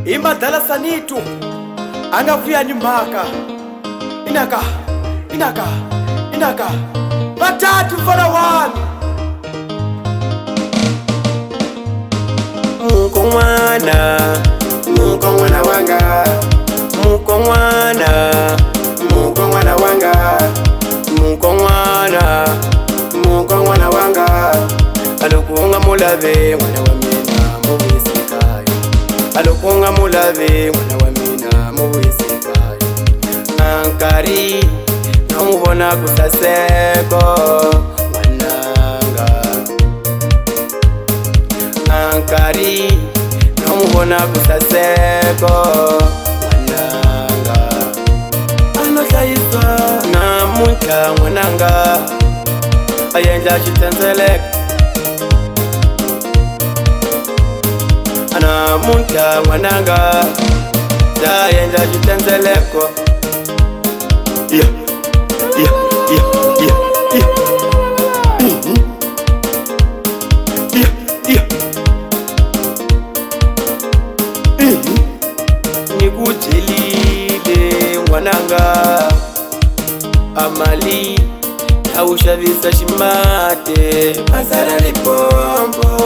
Imbadala sanitu angavuya ni mhaka inaka batatu mfana wami Mukongwana wanga Mukongwana wanga Mukongwana wanga Alukunga mulave mwana wa mina muwisikayo Alukunga mulave mwana wa mina muwisikayo Ankari namubona kusaseko mwananga Ankari namubona kusaseko mwananga Anohlayiswa namuka mwananga Ayenja chitenzeleka Anamuka mwananga Ayenja chitenzeleko Nikujelile mwananga Amali Aushavisa shimate Masara lipombo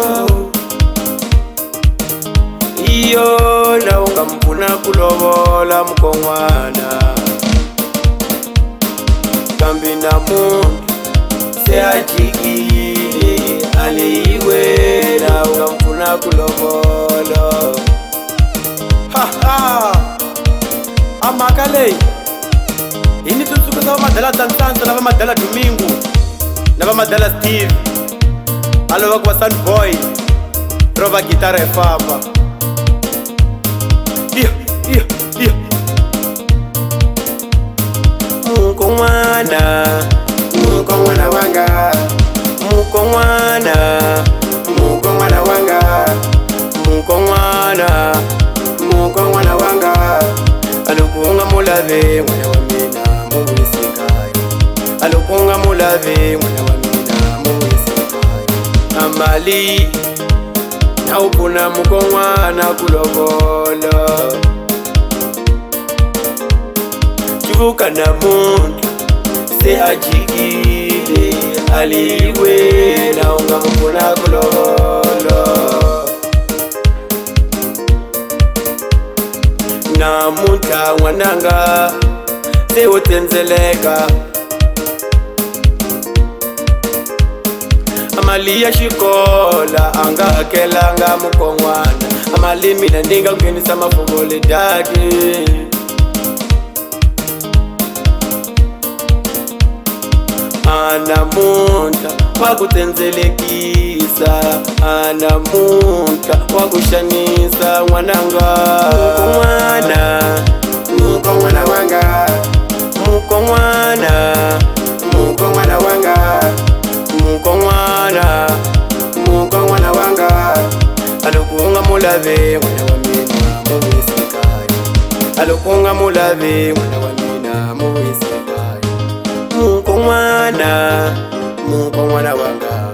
Iyo na unga mpuna kulovola mukongwana Kambi na mundu seachikile aliwe na unga mpuna kulovola Amakale ini tutsuku sa madala Tansansa na madala Domingo na madala Steve alo kwa Sunboy prova gitara efapa Mukongwana wanga Mukongwana wanga Mukongwana wanga Alukunga mulave mwana wa mina muwisikayo Alukunga mulave mwana wa mina muwisikayo Amali na upuna mukongwana kulovola Chivuka na mundu seachikile aliwe na unga mpuna kulovola Namuka mwananga seutenzeleka Amali ya shikola angakelanga mukongwana Amali mina ndinga kungenisa mafugole dadi Anamunta wakutenzelekisa Anamunta wakushanisa mwananga Mukongwana wanga Mukongwana wanga Mukongwana wanga Alukunga mulave mwana wa mina muwisikayo Alukunga mulave mwana wa mina muwisikayo Mukongwana wanga